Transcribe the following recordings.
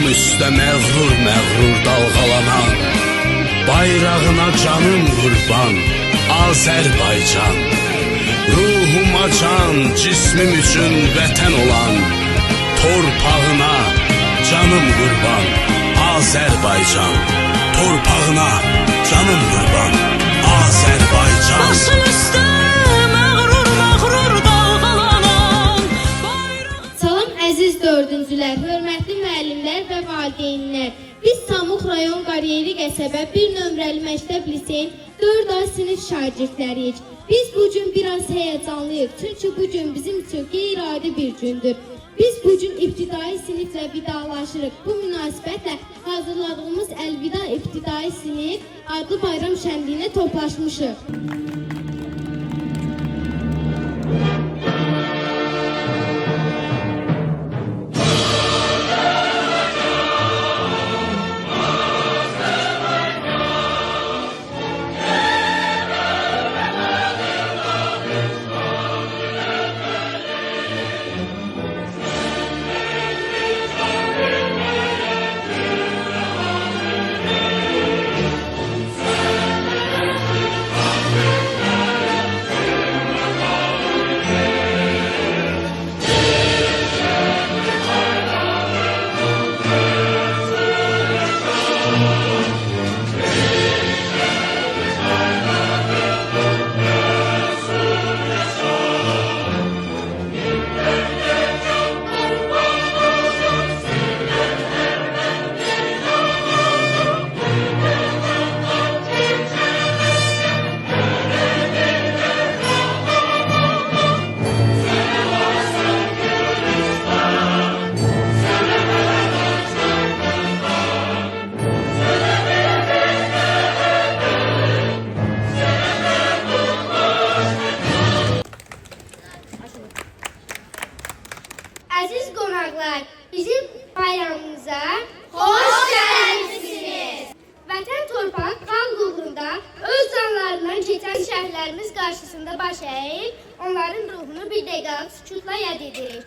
üstə məğrur məğrur dalğalanan, bayrağına canım qurban, Azərbaycan. Ruhuma can, cismim üçün vətən olan, torpağına canım qurban, Azərbaycan. Torpağına canım qurban, Azərbaycan. Başım üstə məğrur məğrur dalğalanan Salam əziz dördüncülər, hörmətli müəllimlər və valideynlər. Biz Samux rayon Qariyeri qəsəbə 1 nömrəli məktəb liseyin 4A sinif şagirdləriyik. Biz bugün biraz həyəcanlıyıq, çünki bugün bizim üçün qeyri-adi bir gündür. Biz bugün ibtidai siniflə vidalaşırıq. Bu münasibətlə hazırladığımız Əlvida İbtidai Sinif adlı bayram şənliyinə toplaşmışıq. Aziz qonaqlar, bizim bayramımıza hoş gəldiniz. Vətən torpaq xalq uğrunda öz canlarından keçən şəhərlərimiz qarşısında baş əyib, onların ruhunu bir dəqiqəlik sükutla yad edirik.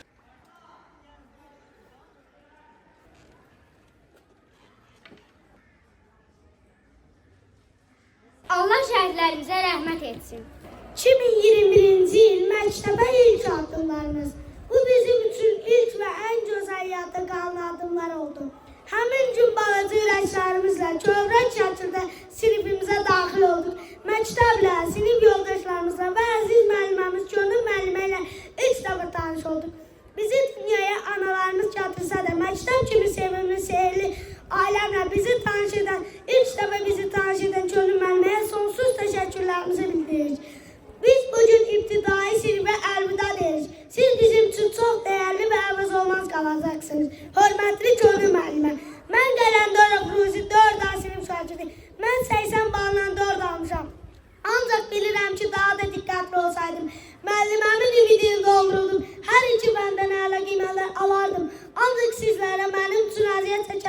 Allah şəhidlərimizə rəhmət etsin. 2021-ci il məktəbə ilk addımlarımız. Bu bizim üçün ilk və ən gözəl yadda qalan addımlar oldu. Həmin gün balaca ürəklərimizlə kövrə çatırda sinifimizə daxil olduq. Məktəblə, sinif yoldaşlarımızla və əziz müəlliməmiz Könül müəllimə ilə ilk dəfə tanış olduq. Bizi dünyaya analarımız çatırsa da məktəb kimi sevimli, seyirli ailəmlə bizi tanış edən, ilk dəfə bizi tanış edən Könül müəlliməyə sonsuz təşəkkürlərimizi bildiririk. Biz bugün ibtidai sinifə əlvida deyirik. Siz bizim üçün çox dəyərli və əvəz olmaz qalacaqsınız. Hörmətli Könül müəllimə, mən Qələndorov Ruzi 4A sinif şagirdi. Mən 80 balla 4 almışam. Ancaq bilirəm ki, daha da diqqətli olsaydım. Müəlliməmin ümidini doldururdum. Hər iki bəndən əla qiymələr alardım. Ancaq sizlərə mənim üçün əziyyət çəkən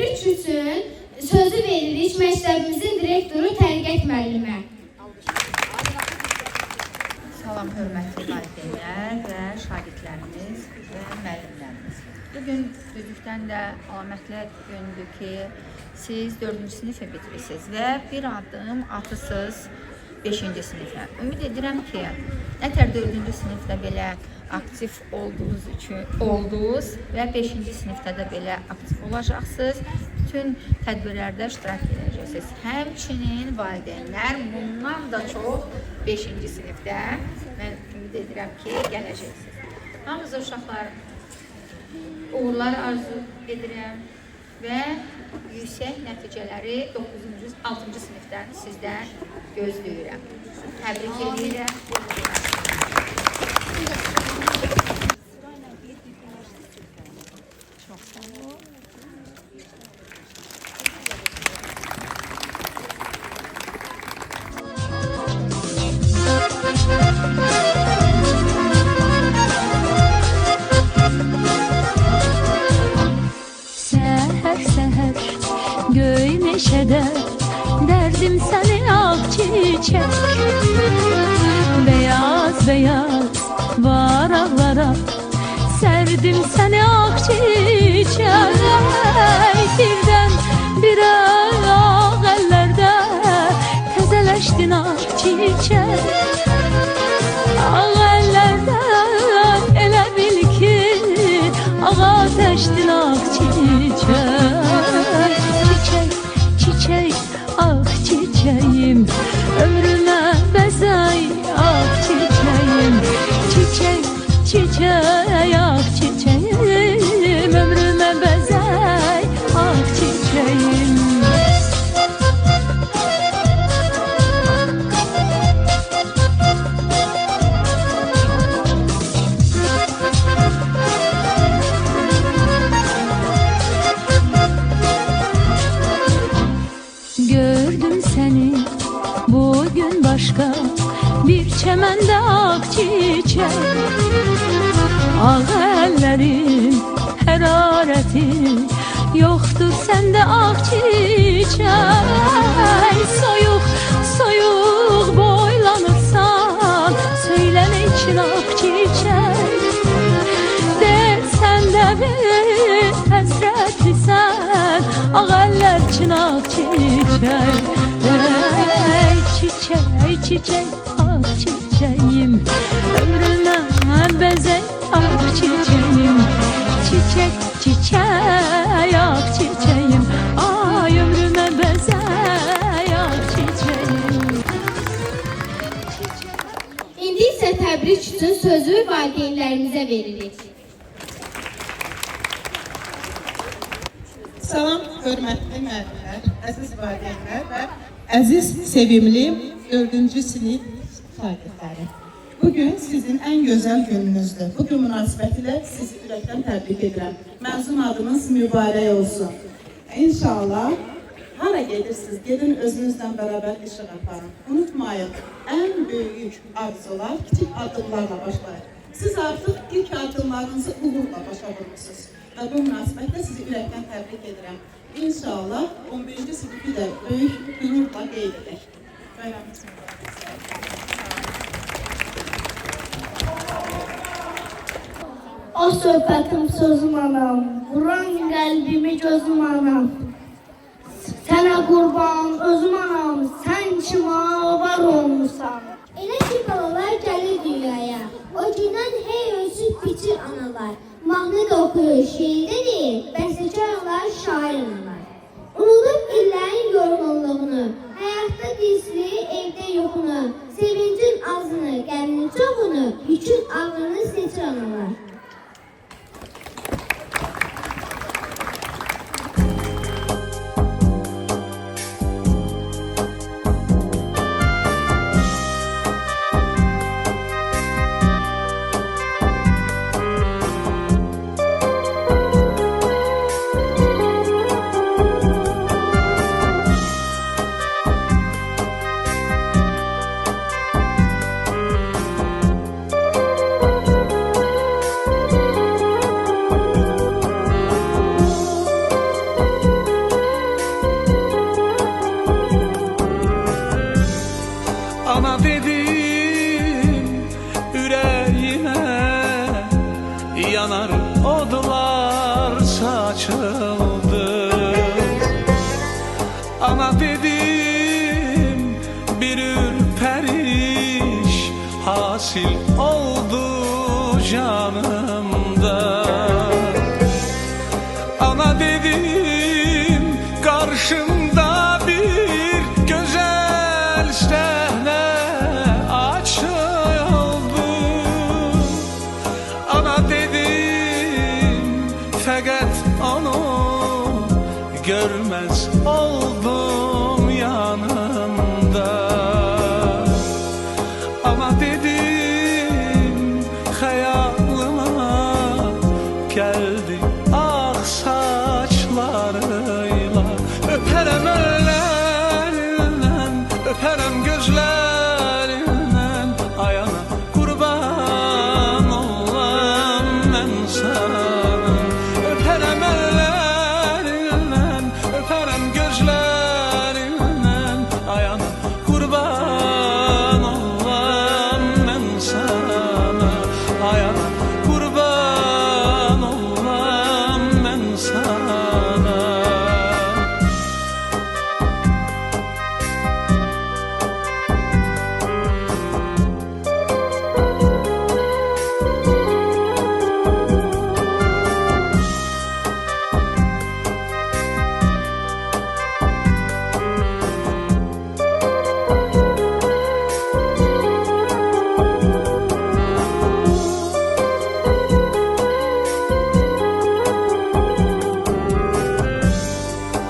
təbrik üçün sözü veririk məktəbimizin direktoru Tərqət müəllimə. Salam, hörmətli valideynlər və şagirdlərimiz və müəllimlərimiz. Bugün düzlükdən də alamətli gündür ki, siz 4-cü sinifi bitirirsiniz və bir addım atısınız 5-ci sinifə. Ümid edirəm ki, nətər 4-cü sinifdə belə aktiv oldunuz və 5-ci sinifdə də belə aktiv olacaqsınız. Bütün tədbirlərdə iştirak edəcəksiniz. Həmçinin valideynlər bundan da çox 5-ci sinifdə mən ümid edirəm ki, gələcəksiniz. Hamınıza uşaqlar uğurlar arzu edirəm və yüksək nəticələri 9-cu, 6-cı sinifdən sizdən gözləyirəm. Təbrik edirəm. Çox sağ olun. Göy meşede derdim seni ak çiçek. Beyaz beyaz varaqlara serdim seni ak çiçek. Birden bir ağ ellerde tezeleştin ak çiçek. Ağ ellerden ele bil ki ağa teştin ak çiçek. Çiçek, ah çiçeğim, ömrüme bezay ah çiçeğim. Çiçek, çiçek, ah çiçeğim, ömrüme bezay ah çiçeğim. Gördüm seni bugün başka bir çemende ak çiçek. Ağ ellerin harareti yoktur sende ak çiçek. Soyuk soyuk boylanırsan söyleme için ak çiçek. Dersen de bir hasretlisən ağ eller için ak çiçek. Ey çiçek çiçek ah çiçeğim, ömrüme bezey ah çiçeğim. Çiçek çiçek ah çiçeğim, ay ömrüme bezey ah çiçeğim. İndi isə təbrik üçün sözü valideynlərimizə veririk. Salam, hörmətli müəllimlər, əziz valideynlər və əziz, sevimli 4-cü sinif şagirdləri. Bugün sizin ən gözəl gününüzdür. Bugün münasibətilə sizi ürəkdən təbrik edirəm. Məzun adınız mübarək olsun. İnşallah, hara gedirsiniz, gedin özünüzlə bərabər işıq aparın. Unutmayın, ən böyük arzular kiçik addımlarla başlayır. Siz artıq ilk addımlarınızı uğurla başa vurmuşsunuz. Və bu münasibətlə sizi ürəkdən təbrik edirəm. İnşallah 11-ci sinifi də böyük qürurla qeyd edək. O söhbətim sözüm anam, vuran qəlbimi gözüm anam. Sənə qurban özüm anam, sən kimə var olmuşsan. Elə ki balalar gəlir dünyaya, o gündən hey ölsüz bitir analar. Mahnı da oxuyur, şeir də deyir, bəstəkar olar, şair analar. Unudub illərin yorğunluğunu, həyatda dizli, evdə yoxunu, sevincin azını, qəminin çoxunu, yükün ağrını seçir analar. Başımda bir güzel sahne açıldı. Ana dedim fakat onu görmez oldum yanımda. Ama dedim hayalıma geldi ah saçlarıyla. Öperem ellerinden, öperem gözlerinden, ayağına kurban olam ben sana. Öperem ellerinden, öperem gözlerinden, ayağına kurban olam ben sana. Ayağına kurban olam ben sana.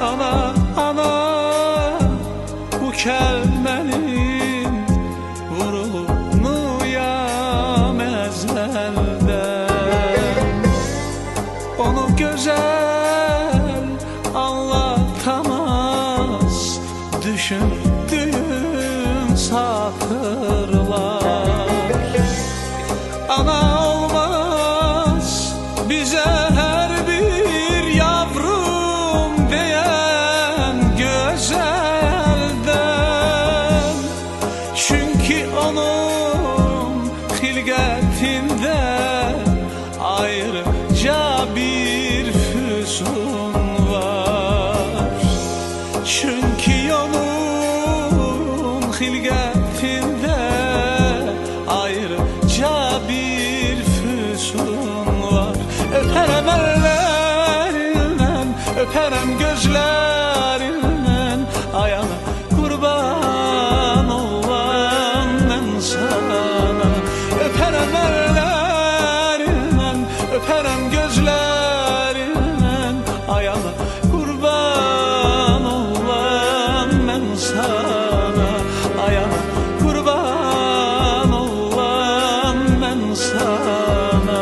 Ana, ana, bu kelimenin vurulunu ezelden. Onu güzel anlatamaz düşündüğüm satırlar. Ana olmaz bize her bir yavrum diyen güzelden. Çünkü onun hilgetinde ayrıca bir füsun var. Çünkü onun hilgetinde ayrıca bir füsun var. Öperem ellerinden, öperem gözlerinden, ayağına kurban olam ben sana. Öperem ellerinden, öperem gözlerinden, ayağına kurban olam ben sana. Ayağına kurban olam ben sana.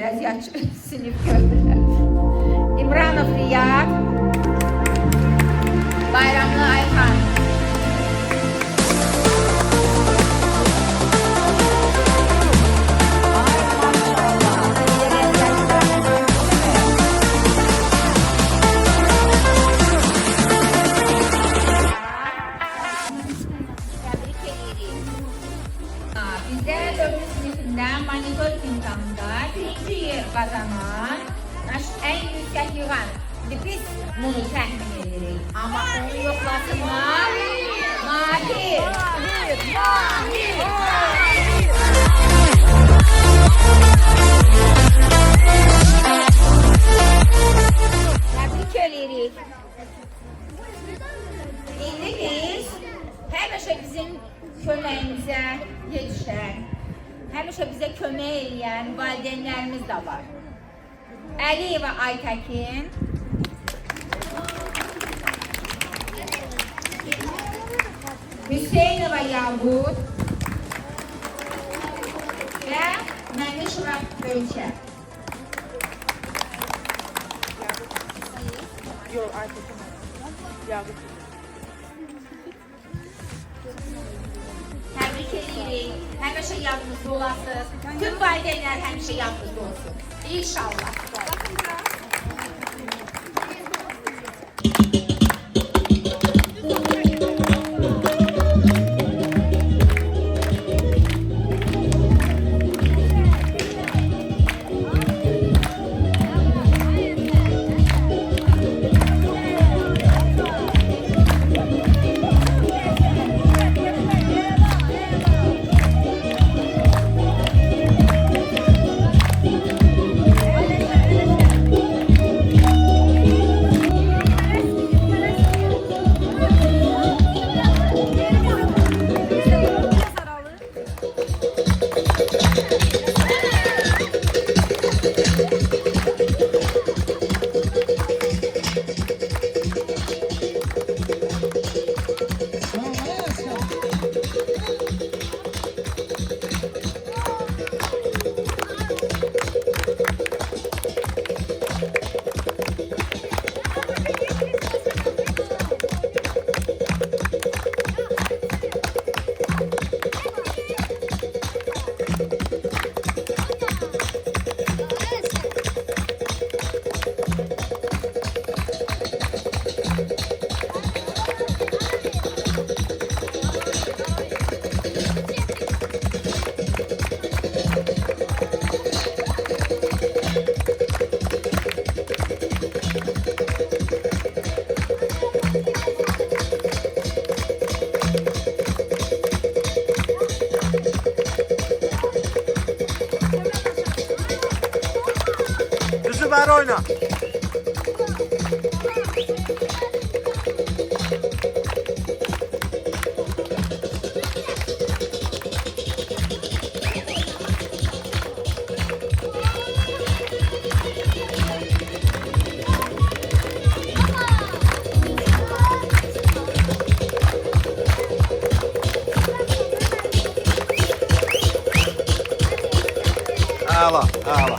əziyyatçı sinif gördülər. İmranov Riyad, Bayramlı Ayxan. Bizdə 4-cü sinifində monitoring imtahanında birinci yer qazanan, ən yüksək yığan. Biz bunu təxmin edirik. Amma onu yoxlasınlar. Mahir! Təbrik edirik. İndi biz həmişə bizim köməyimizə yetişən, həmişə bizə kömək edən valideynlərimiz də var. Əliyeva Aytəkin, Hüseynova Yaqut və Mənişova Ölçə. Təbrik edirik. Həmişə yadınızda olasınız. Tüm valideynlər həmişə yadınızda olsun. İnşallah. Ver oyna. Ağla, ağla.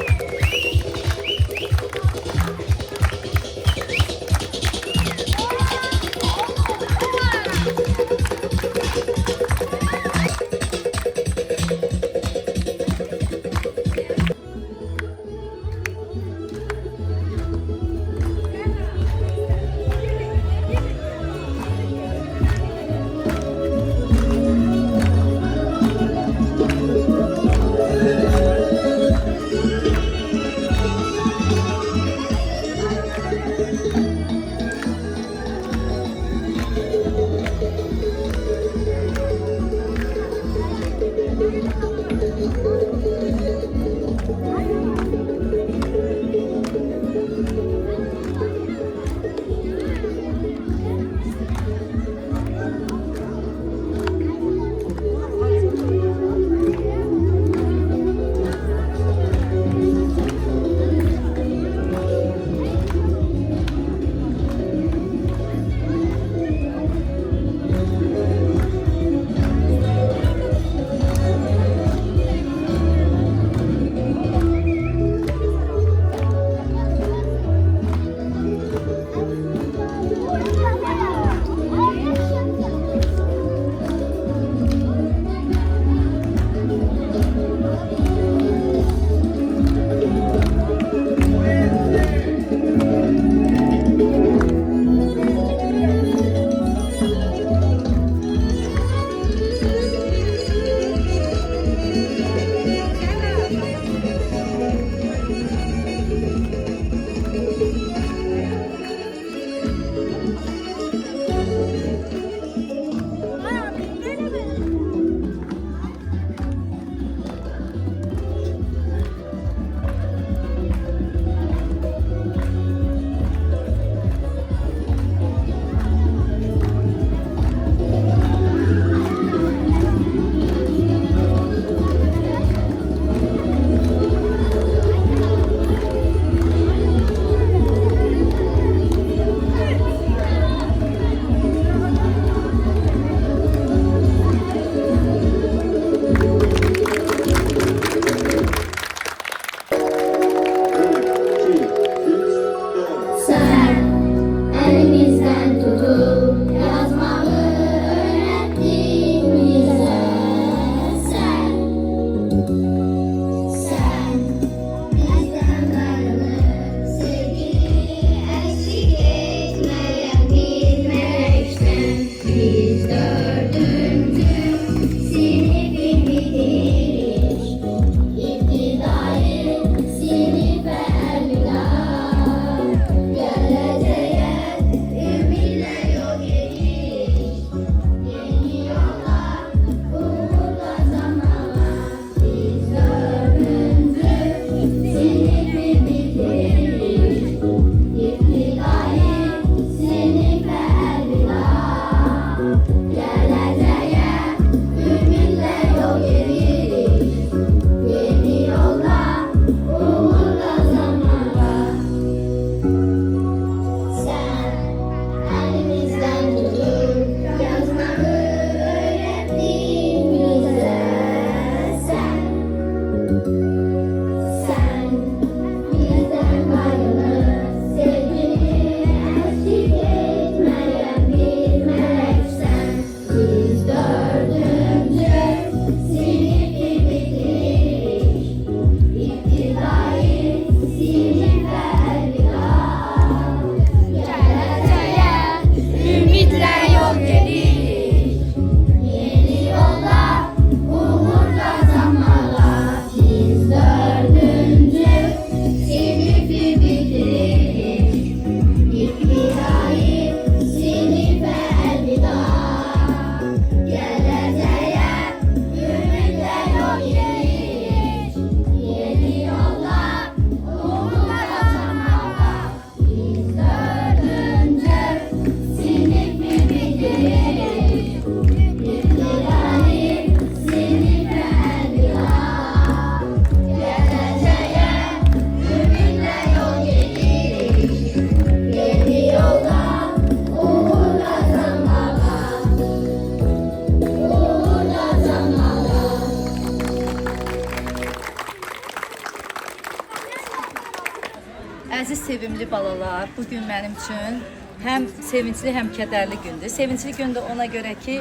Əziz sevimli balalar, bugün mənim üçün həm sevincli, həm kədərli gündür. Sevincli gündür ona görə ki,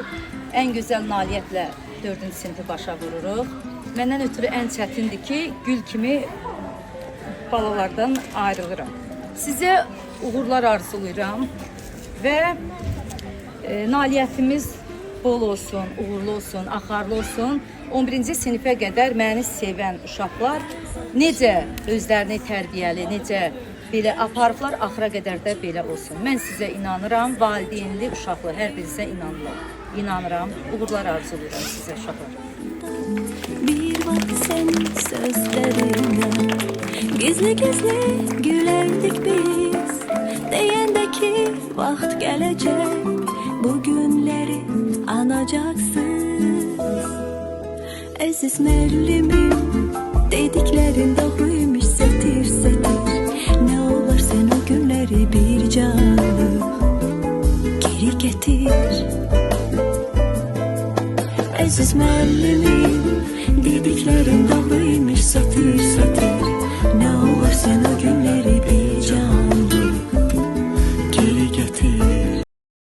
ən gözəl nailiyyətlə 4-cü sinifi başa vururuq. Məndən ötürü ən çətindir ki, gül kimi balalardan ayrılıram. Sizə uğurlar arzulayıram və nailiyyətimiz bol olsun, uğurlu olsun, axarlı olsun. 11-ci sinifə qədər məni sevən uşaqlar necə özlərini tərbiyəli, necə belə aparıblar, axıra qədər də belə olsun. Mən sizə inanıram, valideynli, uşaqlı, hər birinizə inanıram. Uğurlar arzulayıram sizə uşaqlar. Bir vaxt senin sözlerinden gizli gülerdik biz. Deyende ki vaxt gelecek, bu günleri anacaksın. Aziz müəllimim, dediklerin doğruymuş, setir. Ne olur sen o günleri bir canlı geri getir. Aziz müəllimim, dediklerin